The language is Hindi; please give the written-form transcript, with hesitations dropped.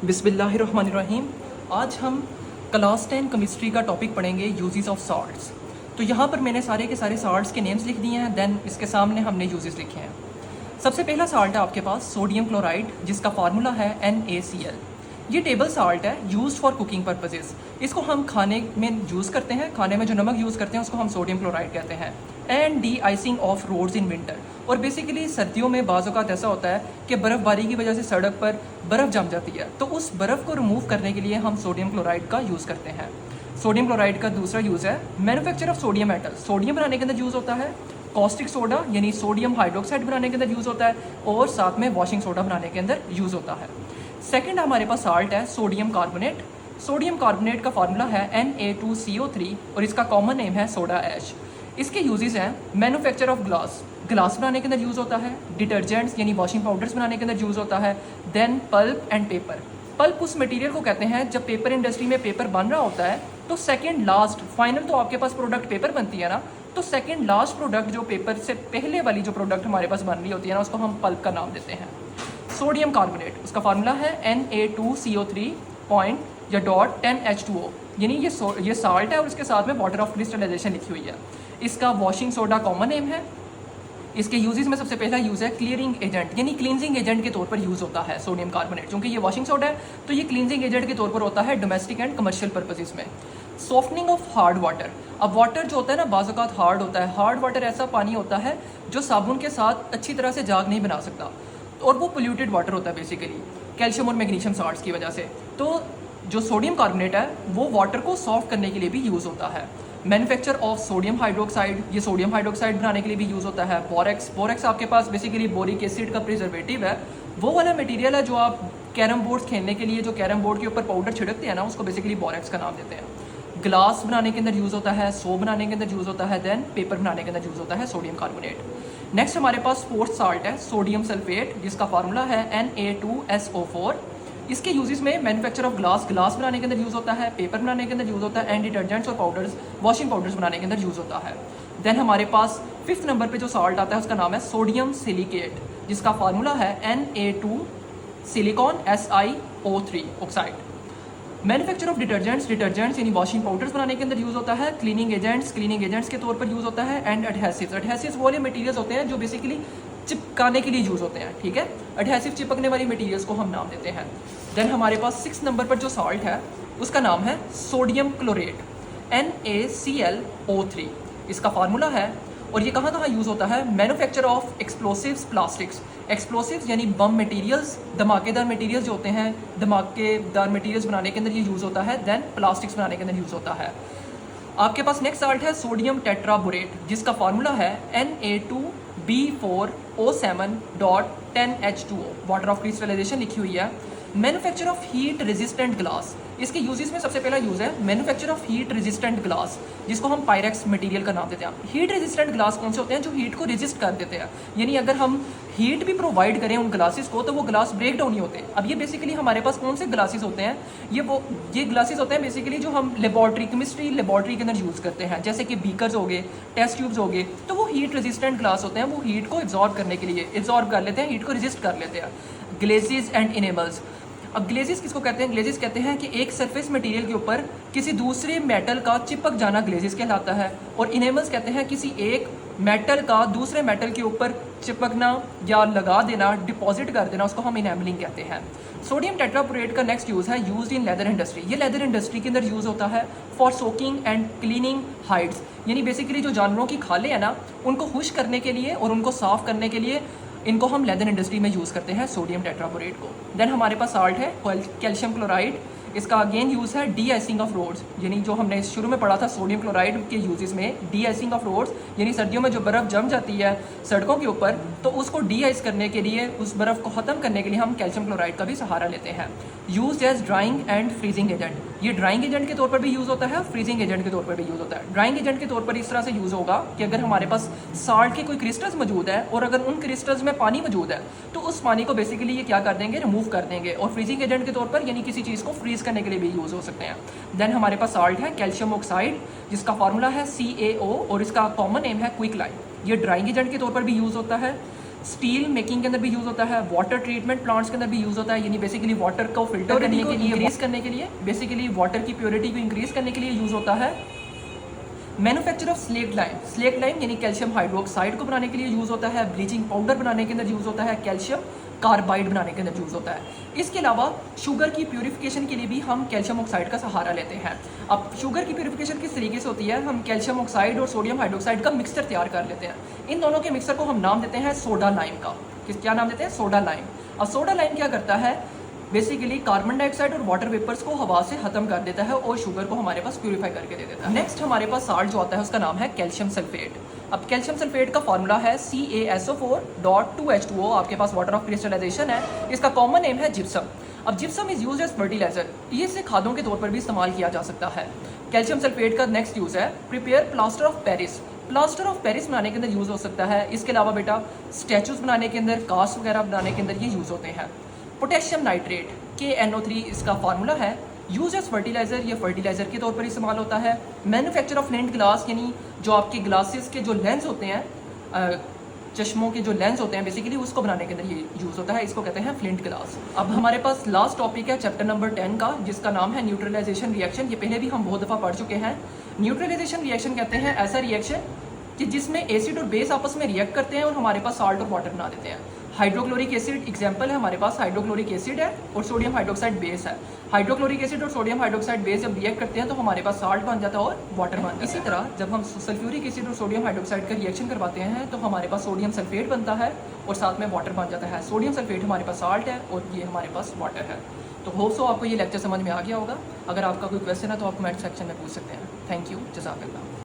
बिस्मिल्लाहिर्रहमानिर्रहीम। आज हम क्लास 10 केमिस्ट्री का टॉपिक पढ़ेंगे यूजेस ऑफ सॉल्ट्स। तो यहाँ पर मैंने सारे के सारे सॉल्ट्स के नेम्स लिख दिए हैं, देन इसके सामने हमने यूजेस लिखे हैं। सबसे पहला सॉल्ट है आपके पास सोडियम क्लोराइड, जिसका फार्मूला है NaCl। ये टेबल सॉल्ट है यूज्ड फॉर कुकिंग पर्पजेज़। इसको हम खाने में यूज़ करते हैं, खाने में जो नमक यूज़ करते हैं उसको हम सोडियम क्लोराइड कहते हैं। And deicing of roads in winter. और बेसिकली सर्दियों में बाज़ औक़ात ऐसा होता है कि बर्फ़बारी की वजह से सड़क पर बर्फ़ जम जाती है, तो उस बर्फ़ को रिमूव करने के लिए हम सोडियम क्लोराइड का यूज़ करते हैं। सोडियम क्लोराइड का दूसरा यूज़ है manufacture of sodium metal. Sodium बनाने के अंदर यूज़ होता है। कॉस्टिक सोडा यानी सोडियम हाइड्रोक्साइड बनाने के अंदर यूज़ होता है, और साथ में वॉशिंग सोडा बनाने के अंदर यूज़ होता है। सेकेंड हमारे पास साल्ट है सोडियम कार्बोनेट। सोडियम कार्बोनेट का फार्मूला है Na2CO3 और इसका कॉमन नेम है सोडा ऐश। इसके यूजेस हैं मैन्युफैक्चर ऑफ ग्लास बनाने के अंदर यूज़ होता है। डिटर्जेंट्स यानी वॉशिंग पाउडर्स बनाने के अंदर यूज़ होता है। Then pulp and paper. Pulp उस मटेरियल को कहते हैं जब पेपर इंडस्ट्री में पेपर बन रहा होता है तो सेकेंड लास्ट फाइनल तो आपके पास प्रोडक्ट पेपर बनती है ना, तो सेकेंड लास्ट प्रोडक्ट जो पेपर से पहले वाली जो प्रोडक्ट हमारे पास बन रही होती है ना, उसको हम पल्प का नाम देते हैं। सोडियम कार्बोनेट, उसका फार्मूला है Na2CO3 पॉइंट या डॉट 10H2O, यानी ये साल्ट है और इसके साथ में वाटर ऑफ क्रिस्टलाइजेशन लिखी हुई है। इसका वॉशिंग सोडा कॉमन नेम है। इसके यूजेस में सबसे पहला यूज़ है क्लियरिंग एजेंट, यानी क्लींजिंग एजेंट के तौर पर यूज़ होता है सोडियम कार्बोनेट। क्योंकि ये वॉशिंग सोडा है तो ये क्लींजिंग एजेंट के तौर पर होता है डोमेस्टिक एंड कमर्शियल पर्पजेज़ में। Softening of hard water. अब वाटर जो होता है ना बाज़ औक़ात हार्ड होता है। हार्ड वाटर ऐसा पानी होता है जो साबुन के साथ अच्छी तरह से जाग नहीं बना सकता, और वो पोल्यूटेड वाटर होता है बेसिकली कैल्शियम और मैग्नीशियम साल्ट्स की वजह से। तो जो सोडियम कार्बोनेट है वो वाटर को सॉफ्ट करने के लिए भी यूज़ होता है। मैन्युफैक्चर ऑफ सोडियम हाइड्रोक्साइड, ये सोडियम हाइड्रोक्साइड बनाने के लिए भी यूज़ होता है। बोरेक्स आपके पास बेसिकली बोरिक एसिड का प्रिजर्वेटिव है। वो वाला मटेरियल है जो आप कैरम बोर्ड्स खेलने के लिए जो कैरम बोर्ड के ऊपर पाउडर छिड़कते हैं ना, उसको बेसिकली बोरेक्स का नाम देते हैं। ग्लास बनाने के अंदर यूज़ होता है, सोप बनाने के अंदर यूज़ होता है, देन पेपर बनाने के अंदर यूज़ होता है सोडियम कार्बोनेट। नेक्स्ट हमारे पास फोर्थ साल्ट है सोडियम सल्फेट, जिसका फार्मूला है Na2SO4। इसके यूजेस में मैन्युफैक्चर ऑफ ग्लास बनाने के अंदर यूज़ होता है, पेपर बनाने के अंदर यूज़ होता है, एंड डिटर्जेंट्स और पाउडर्स वॉशिंग पाउडर्स बनाने के अंदर यूज़ होता है। देन हमारे पास फिफ्थ नंबर पे जो साल्ट आता है उसका नाम है सोडियम सिलिकेट, जिसका फार्मूला है Na2 silicon SiO3 oxide. Manufacture of detergents यानी वॉशिंग पाउडर्स बनाने के अंदर यूज़ होता है। क्लीनिंग एजेंट्स के तौर पर यूज़ होता है। एंड एडहेसिव्स वो वाले मटेरियल्स होते हैं जो बेसिकली चिपकाने के लिए यूज़ होते हैं, ठीक है। एडहेसिव चिपकने वाली मटेरियल्स को हम नाम देते हैं। देन हमारे पास 6 नंबर पर जो सॉल्ट है उसका नाम है सोडियम क्लोरेट NaClO3। इसका फार्मूला है, और ये कहाँ यूज़ होता है, manufacture of explosives plastics. Explosives यानी बम मटेरियल्स, धमाकेदार मटेरियल्स जो होते हैं, धमाकेदार मटेरियल्स बनाने के अंदर ये यूज़ होता है। देन प्लास्टिक्स बनाने के अंदर यूज़ होता है। आपके पास नेक्स्ट साल्ट है सोडियम टेट्राबोरेट, जिसका फार्मूला है Na2B4O7.10H2O, वाटर ऑफ क्रिस्टलाइजेशन लिखी हुई है। Manufacture of heat resistant glass. इसके यूजेस में सबसे पहला यूज़ है manufacture of heat resistant glass, जिसको हम पायरेक्स मटेरियल का नाम देते हैं। हीट रेजिस्टेंट ग्लास कौन से होते हैं, जो हीट को रेजिस्ट कर देते हैं, यानी अगर हम हीट भी प्रोवाइड करें उन ग्लासेस को तो वो ग्लास ब्रेक डाउन नहीं होते। अब ये बेसिकली हमारे पास कौन से ग्लासेस होते हैं, ये ग्लासेस होते हैं बेसिकली जो हम केमिस्ट्री लेबॉर्ट्री के अंदर यूज़ करते हैं, जैसे कि बीकर्स हो गए, टेस्ट ट्यूब्स हो गए, तो वो हीट रेजिस्टेंट ग्लास होते हैं। वो हीट को एब्जॉर्ब करने के लिए एब्जॉर्ब कर लेते हैं, हीट को रेजिस्ट कर लेते हैं। ग्लेजेस एंड इनेमल्स। अब ग्लेजेस किसको कहते हैं, ग्लेजेस कहते हैं कि एक सरफेस मटेरियल के ऊपर किसी दूसरे मेटल का चिपक जाना ग्लेजेस कहलाता है। और इनेमल्स कहते हैं किसी एक मेटल का दूसरे मेटल के ऊपर चिपकना या लगा देना, डिपॉजिट कर देना, उसको हम इनेमलिंग कहते हैं। सोडियम टेट्राबोरेट का नेक्स्ट यूज़ है यूज्ड इन लेदर इंडस्ट्री। ये लेदर इंडस्ट्री के अंदर यूज़ होता है for soaking and cleaning hides, यानी बेसिकली जो जानवरों की खालें हैं ना उनको खुश करने के लिए और उनको साफ़ करने के लिए इनको हम लेदर इंडस्ट्री में यूज़ करते हैं सोडियम टेट्राबोरेट को। देन हमारे पास साल्ट है कैल्शियम क्लोराइड। इसका अगेन यूज़ है डी आइसिंग ऑफ रोड्स, यानी जो हमने शुरू में पढ़ा था सोडियम क्लोराइड के यूजेस में, डी आइसिंग ऑफ रोड्स, यानी सर्दियों में जो बर्फ़ जम जाती है सड़कों के ऊपर तो उसको डी आइस करने के लिए, उस बर्फ़ को ख़त्म करने के लिए हम कैल्शियम क्लोराइड का भी सहारा लेते हैं। Use as drying and freezing agent. ये ड्राइंग एजेंट के तौर पर भी यूज़ होता है, फ्रीजिंग एजेंट के तौर पर भी यूज़ होता है। ड्राइंग एजेंट के तौर पर इस तरह से यूज़ होगा कि अगर हमारे पास साल्ट के कोई क्रिस्टल्स मौजूद है और अगर उन क्रिस्टल्स में पानी मौजूद है तो उस पानी को बेसिकली ये क्या कर देंगे, रिमूव कर देंगे। और फ्रीजिंग एजेंट के तौर पर यानी किसी चीज़ को फ्रीज करने के लिए भी यूज़ हो सकते हैं। देन हमारे पास साल्ट है कैल्शियम ऑक्साइड, जिसका फार्मूला है CaO और इसका कॉमन नेम है क्विक लाइम। ये ड्राइंग एजेंट के तौर पर भी यूज़ होता है। स्टील मेकिंग के अंदर भी यूज़ होता है, वाटर ट्रीटमेंट प्लांट्स के अंदर भी यूज़ होता है, यानी बेसिकली वाटर को फिल्टर करने के लिए, इंक्रीज करने के लिए, बेसिकली वाटर की प्योरिटी को इंक्रीज करने के लिए यूज़ होता है। मैन्युफैक्चर ऑफ स्लेट लाइम यानी कैल्शियम हाइड्रोक्साइड को बनाने के लिए यूज़ होता है। ब्लीचिंग पाउडर बनाने के अंदर यूज़ होता है। कैल्शियम कार्बाइड बनाने के अंदर यूज़ होता है। इसके अलावा शुगर की प्यूरिफिकेशन के लिए भी हम कैल्शियम ऑक्साइड का सहारा लेते हैं। अब शुगर की प्यूरिफिकेशन किस तरीके से होती है, हम कैल्शियम ऑक्साइड और सोडियम हाइड्रोक्साइड का मिक्सचर तैयार कर लेते हैं। इन दोनों के मिक्सर को हम नाम देते हैं सोडा लाइम का। क्या नाम देते हैं? Soda lime. अब सोडा लाइम क्या करता है, बेसिकली कार्बन डाइऑक्साइड और वाटर वेपर्स को हवा से खत्म कर देता है और शुगर को हमारे पास प्यूरिफाई करके दे देता है। नेक्स्ट हमारे पास साल्ट जो आता है उसका नाम है कैल्शियम सल्फेट। अब कैल्शियम सल्फेट का फॉर्मूला है CaSO4.2H2O। आपके पास वाटर ऑफ क्रिस्टलाइजेशन है। इसका कॉमन नेम है जिप्सम। अब gypsum is used as fertiliser, ये इसे खादों के तौर पर भी इस्तेमाल किया जा सकता है। कैल्शियम सल्फेट का नेक्स्ट यूज है prepare plaster of Paris. Plaster of Paris बनाने के अंदर यूज़ हो सकता है। इसके अलावा बेटा स्टैचूज बनाने के अंदर, कास्ट वगैरह बनाने के अंदर ये यूज़ होते हैं। पोटेशियम नाइट्रेट KNO3 इसका फार्मूला है। यूज एज फर्टिलाइजर, ये फर्टिलाइजर के तौर पर इस्तेमाल होता है। मैन्युफैक्चर ऑफ फ्लिंट ग्लास, यानी जो आपके ग्लासेस के जो लेंस होते हैं, चश्मों के जो लेंस होते हैं, बेसिकली उसको बनाने के अंदर ये यूज़ होता है। इसको कहते हैं फ्लिंट ग्लास। अब हमारे पास लास्ट टॉपिक है चैप्टर नंबर 10 का, जिसका नाम है न्यूट्रलाइजेशन रिएक्शन। ये पहले भी हम बहुत दफ़ा पढ़ चुके हैं। न्यूट्रलाइजेशन रिएक्शन कहते हैं ऐसा रिएक्शन कि जिसमें एसिड और बेस आपस में रिएक्ट करते हैं और हमारे पास साल्ट और वाटर बना देते हैं। हाइड्रोक्लोरिक एसिड एग्जांपल है, हमारे पास हाइड्रोक्लोरिक एसिड है और सोडियम हाइड्रोक्साइड बेस है। हाइड्रोक्लोरिक एसिड और सोडियम हाइड्रोक्साइड बेस जब रिएक्ट करते हैं तो हमारे पास साल्ट बन जाता है और वाटर बन जाता है। इसी तरह जब हम सल्फ्यूरिक एसिड और सोडियम हाइड्रोक्साइड का रिएक्शन करवाते हैं तो हमारे पास सोडियम सल्फेट बनता है और साथ में वाटर बन जाता है। सोडियम सल्फेट हमारे पास साल्ट है और ये हमारे पास वाटर है। तो होप सो आपको ये लेक्चर समझ में आ गया होगा। अगर आपका कोई क्वेश्चन है तो आप कमेंट सेक्शन में पूछ सकते हैं। थैंक यू, जज़ाकल्लाह।